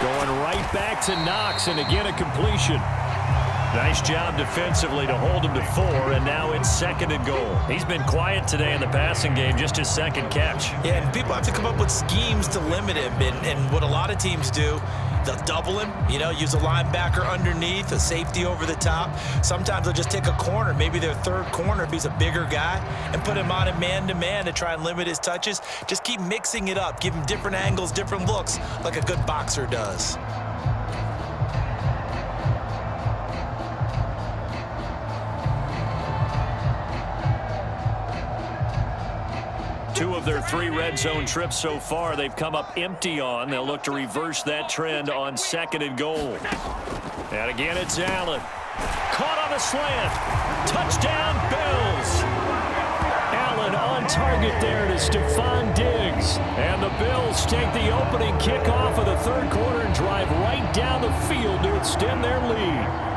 Going right back to Knox, and again a completion. Nice job defensively to hold him to 4, and now it's 2nd and goal. He's been quiet today in the passing game, just his 2nd catch. Yeah, and people have to come up with schemes to limit him, and what a lot of teams do, they'll double him, use a linebacker underneath, a safety over the top. Sometimes they'll just take a corner, maybe their 3rd corner if he's a bigger guy, and put him on a man-to-man to try and limit his touches. Just keep mixing it up, give him different angles, different looks, like a good boxer does. Two of their 3 red zone trips so far, they've come up empty on. They'll look to reverse that trend on 2nd and goal. And again, it's Allen. Caught on a slant. Touchdown, Bills. Allen on target there to Stephon Diggs. And the Bills take the opening kickoff of the 3rd quarter and drive right down the field to extend their lead.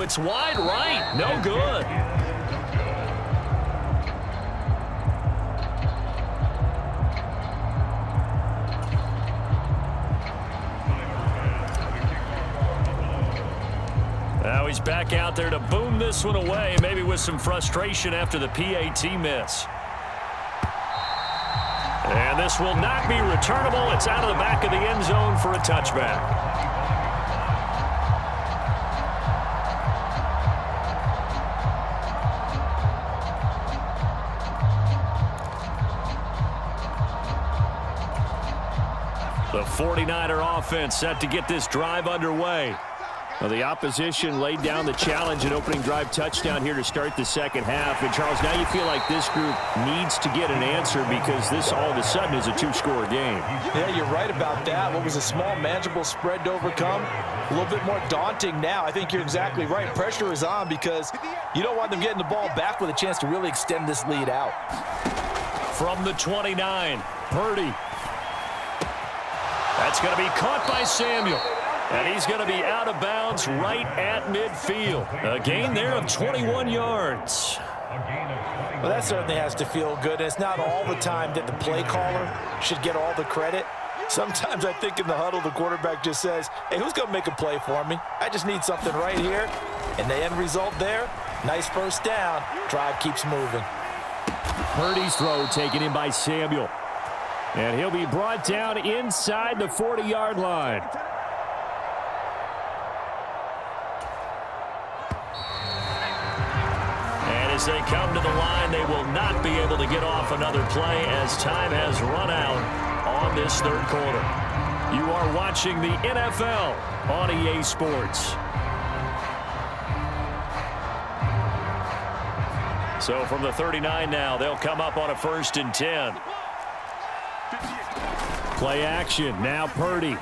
It's wide right. No good. Now he's back out there to boom this one away, maybe with some frustration after the PAT miss. And this will not be returnable. It's out of the back of the end zone for a touchback. The 49er offense set to get this drive underway. Well, the opposition laid down the challenge and opening drive touchdown here to start the 2nd half. And, Charles, now you feel like this group needs to get an answer because this all of a sudden is a 2-score game. Yeah, you're right about that. What was a small, manageable spread to overcome, a little bit more daunting now. I think you're exactly right. Pressure is on because you don't want them getting the ball back with a chance to really extend this lead out. From the 29, Purdy. That's going to be caught by Samuel. And he's going to be out of bounds right at midfield. A gain there of 21 yards. Well, that certainly has to feel good. And it's not all the time that the play caller should get all the credit. Sometimes I think in the huddle, the quarterback just says, hey, who's going to make a play for me? I just need something right here. And the end result there, nice first down. Drive keeps moving. Purdy's throw taken in by Samuel. And he'll be brought down inside the 40-yard line. And as they come to the line, they will not be able to get off another play as time has run out on this 3rd quarter. You are watching the NFL on EA Sports. So from the 39 now, they'll come up on a 1st and 10. Play action. Now Purdy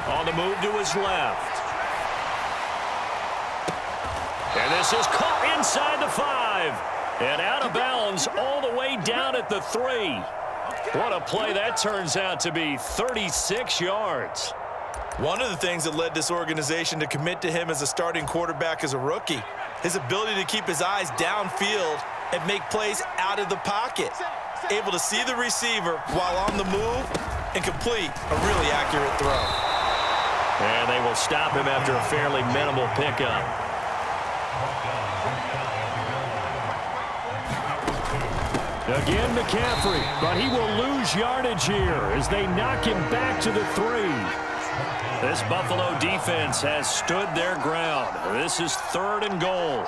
on the move to his left. And this is caught inside the 5. And out of bounds all the way down at the 3. What a play that turns out to be. 36 yards. One of the things that led this organization to commit to him as a starting quarterback as a rookie, his ability to keep his eyes downfield and make plays out of the pocket. Able to see the receiver while on the move and complete a really accurate throw. And they will stop him after a fairly minimal pickup. Again, McCaffrey, but he will lose yardage here as they knock him back to the 3. This Buffalo defense has stood their ground. This is 3rd and goal.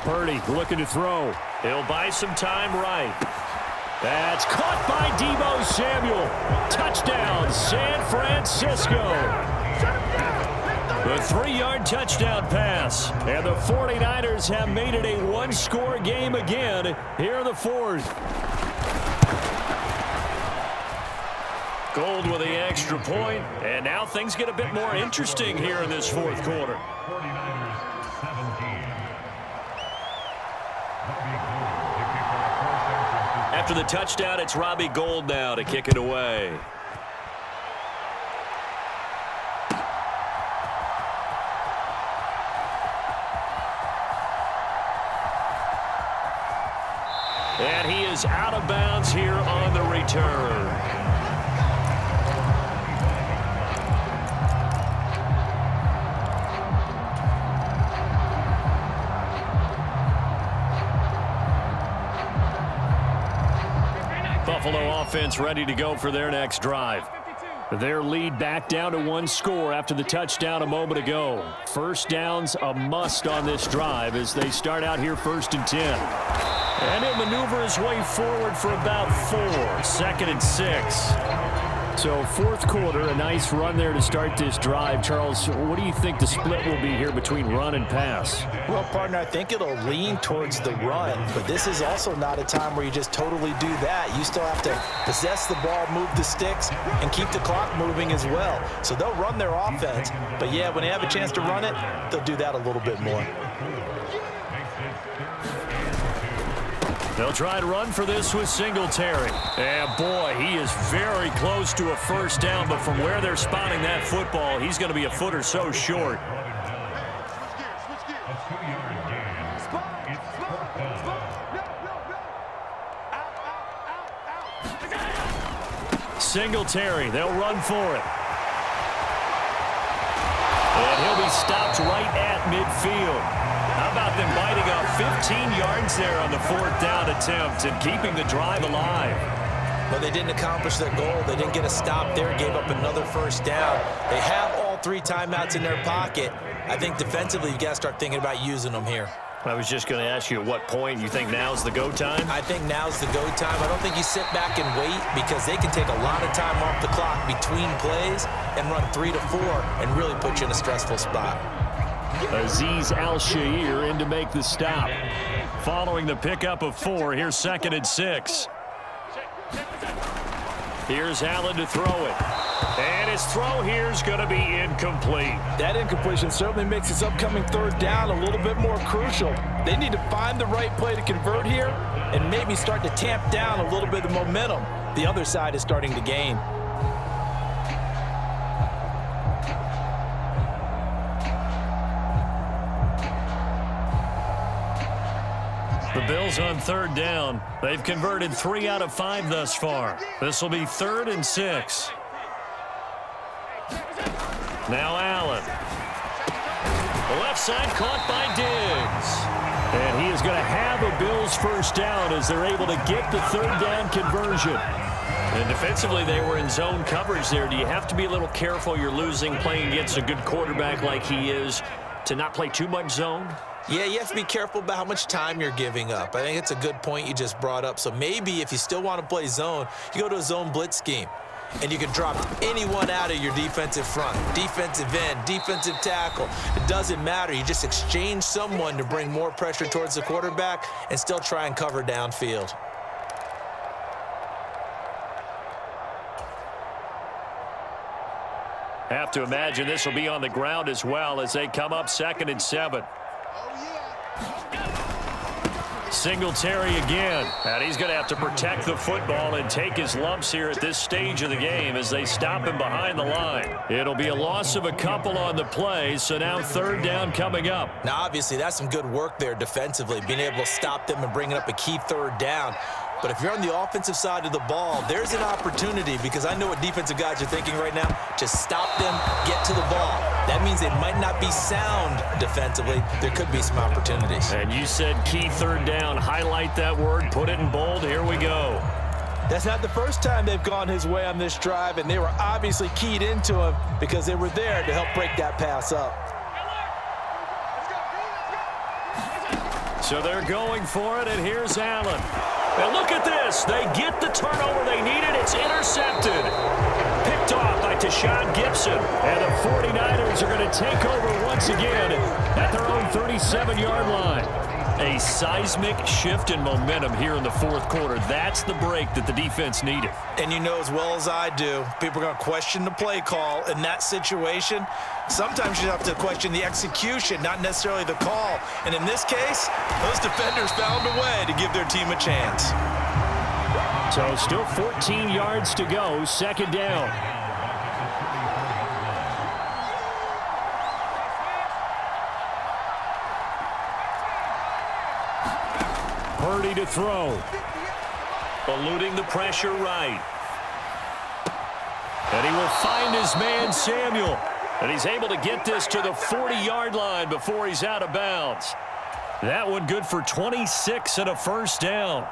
Purdy looking to throw. He'll buy some time right. That's caught by Deebo Samuel. Touchdown, San Francisco. The 3-yard touchdown pass. And the 49ers have made it a 1-score game again here in the 4th. Gold with the extra point. And now things get a bit more interesting here in this 4th quarter. After the touchdown, it's Robbie Gould now to kick it away. And he is out of bounds here on the return. Buffalo offense ready to go for their next drive. Their lead back down to 1 score after the touchdown a moment ago. First down's a must on this drive as they start out here 1st and 10. And he'll maneuver his way forward for about 4. 2nd and 6. So 4th quarter, a nice run there to start this drive. Charles, what do you think the split will be here between run and pass? Well, partner, I think it'll lean towards the run, but this is also not a time where you just totally do that. You still have to possess the ball, move the sticks, and keep the clock moving as well. So they'll run their offense, but yeah, when they have a chance to run it, they'll do that a little bit more. They'll try to run for this with Singletary. And boy, he is very close to a first down, but from where they're spotting that football, he's going to be a foot or so short. Singletary, they'll run for it. And he'll be stopped right at midfield. How about them biting up 15 yards there on the 4th down attempt and keeping the drive alive? But they didn't accomplish their goal. They didn't get a stop there, gave up another first down. They have all 3 timeouts in their pocket. I think defensively, you got to start thinking about using them here. I was just going to ask you at what point you think now's the go time? I think now's the go time. I don't think you sit back and wait because they can take a lot of time off the clock between plays and run 3 to 4 and really put you in a stressful spot. Azeez Al-Shaair in to make the stop. Following the pickup of 4, here's 2nd and 6. Here's Allen to throw it. And his throw here is going to be incomplete. That incompletion certainly makes his upcoming 3rd down a little bit more crucial. They need to find the right play to convert here and maybe start to tamp down a little bit of momentum. The other side is starting to gain. The Bills on 3rd down. They've converted 3 out of 5 thus far. This will be 3rd and 6. Now Allen. The left side caught by Diggs. And he is going to have a Bills first down as they're able to get the 3rd down conversion. And defensively, they were in zone coverage there. Do you have to be a little careful you're losing playing against a good quarterback like he is to not play too much zone? Yeah, you have to be careful about how much time you're giving up. I think it's a good point you just brought up. So maybe if you still want to play zone, you go to a zone blitz scheme. And you can drop anyone out of your defensive front, defensive end, defensive tackle. It doesn't matter. You just exchange someone to bring more pressure towards the quarterback and still try and cover downfield. Have to imagine this will be on the ground as well as they come up 2nd and 7. Singletary again, and he's going to have to protect the football and take his lumps here at this stage of the game as they stop him behind the line. It'll be a loss of a couple on the play, so now 3rd down coming up. Now, obviously, that's some good work there defensively, being able to stop them and bringing up a key 3rd down. But if you're on the offensive side of the ball, there's an opportunity because I know what defensive guys are thinking right now. Just stop them, get to the ball. That means they might not be sound defensively. There could be some opportunities. And you said key 3rd down. Highlight that word. Put it in bold. Here we go. That's not the first time they've gone his way on this drive, and they were obviously keyed into him because they were there to help break that pass up. So they're going for it, and here's Allen. And look at this. They get the turnover they needed. It's intercepted. Picked off by Tashawn Gibson. And the 49ers are going to take over once again at their own 37-yard line. A seismic shift in momentum here in the 4th quarter. That's the break that the defense needed. And you know as well as I do, people are going to question the play call in that situation. Sometimes you have to question the execution, not necessarily the call. And in this case, those defenders found a way to give their team a chance. So still 14 yards to go, second down. Purdy to throw. Eluding the pressure right. And he will find his man Samuel. And he's able to get this to the 40-yard line before he's out of bounds. That one good for 26 and a first down.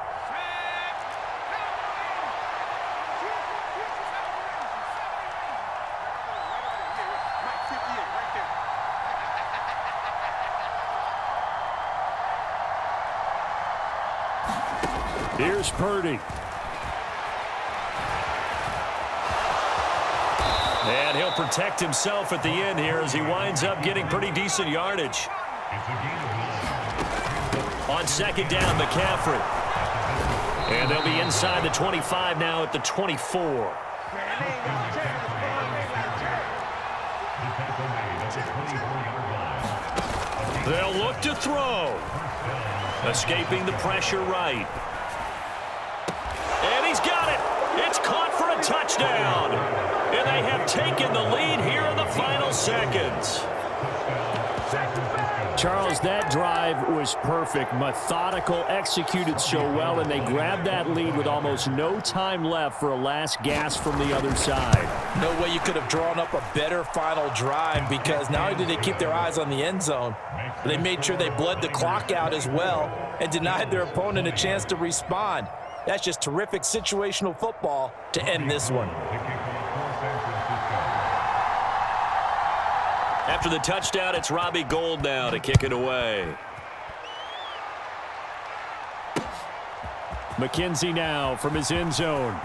Here's Purdy. And he'll protect himself at the end here as he winds up getting pretty decent yardage. On second down, McCaffrey. And they'll be inside the 25 now at the 24. They'll look to throw. Escaping the pressure right. And he's got it. It's caught for a touchdown. And they have taken the lead here in the final seconds. Charles, that drive was perfect. Methodical, executed so well, and they grabbed that lead with almost no time left for a last gasp from the other side. No way you could have drawn up a better final drive, because not only did they keep their eyes on the end zone, but they made sure they bled the clock out as well and denied their opponent a chance to respond. That's just terrific situational football to end this one. After the touchdown, it's Robbie Gould now to kick it away. McKenzie now from his end zone.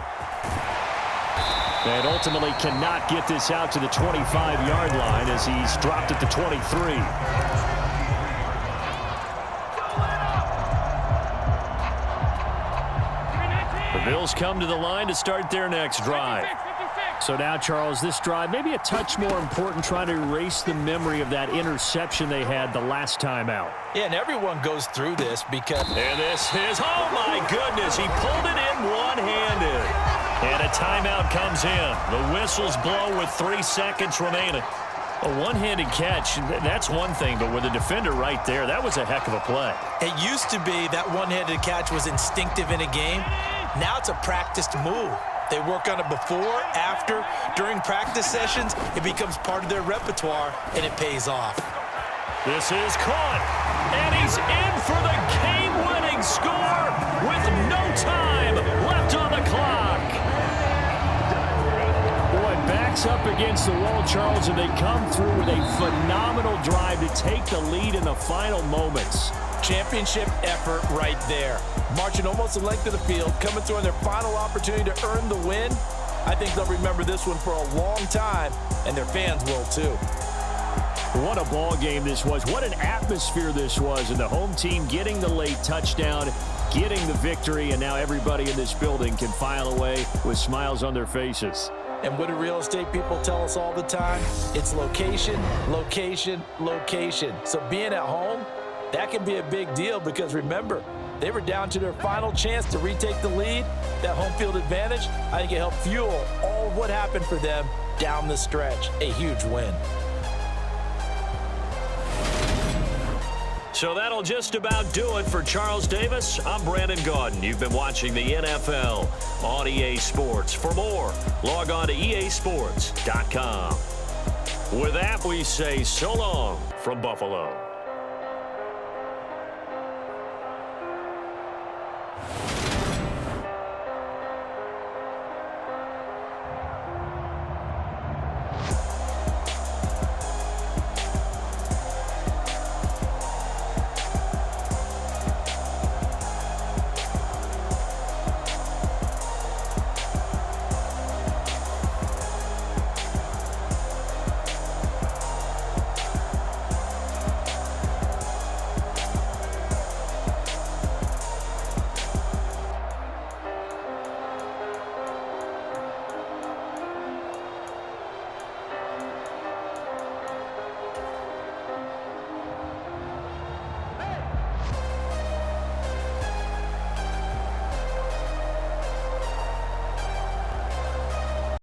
And ultimately cannot get this out to the 25-yard line as he's dropped at the 23. The Bills come to the line to start their next drive. So now, Charles, this drive maybe a touch more important, trying to erase the memory of that interception they had the last time out. Yeah, and everyone goes through this because... And this is, oh my goodness, he pulled it in one-handed. And a timeout comes in. The whistles blow with 3 seconds remaining. A one-handed catch, that's one thing, but with a defender right there, that was a heck of a play. It used to be that one-handed catch was instinctive in a game. Now it's a practiced move. They work on it before, after, during practice sessions. It becomes part of their repertoire, and it pays off. This is caught, and he's in for the game-winning score with no time left on the clock. Boy, backs up against the wall, Charles, and they come through with a phenomenal drive to take the lead in the final moments. Championship effort right there. Marching almost the length of the field, coming through on their final opportunity to earn the win. I think they'll remember this one for a long time, and their fans will too. What a ball game this was. What an atmosphere this was. And the home team getting the late touchdown, getting the victory, and now everybody in this building can file away with smiles on their faces. And what do real estate people tell us all the time? It's location, location, location. So being at home, that can be a big deal, because remember, they were down to their final chance to retake the lead. That home field advantage, I think it helped fuel all of what happened for them down the stretch. A huge win. So that'll just about do it for Charles Davis. I'm Brandon Gaudin. You've been watching the NFL on EA Sports. For more, log on to easports.com. With that, we say so long from Buffalo.